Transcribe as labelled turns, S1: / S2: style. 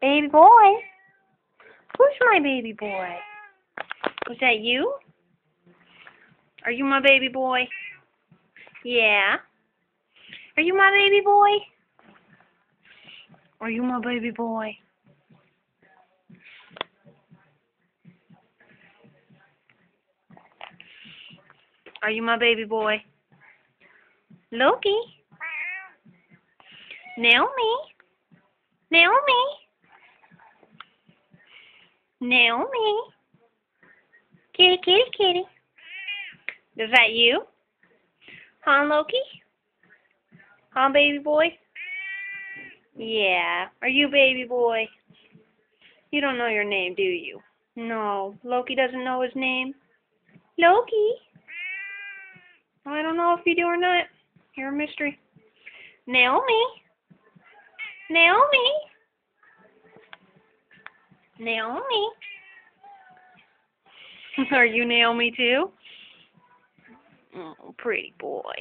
S1: Baby boy? Who's my baby boy? Was that you? Are you my baby boy? Yeah. Are you my baby boy? Are you my baby boy? Are you my baby boy? Loki? Naomi? Naomi? Naomi? Kitty, kitty, kitty. Is that you? Huh, Loki? Huh, baby boy? Yeah. Are you baby boy? You don't know your name, do you? No. Loki doesn't know his name? Loki? I don't know if you do or not. You're a mystery. Naomi? Naomi? Naomi? Are you Naomi too? Oh, pretty boy.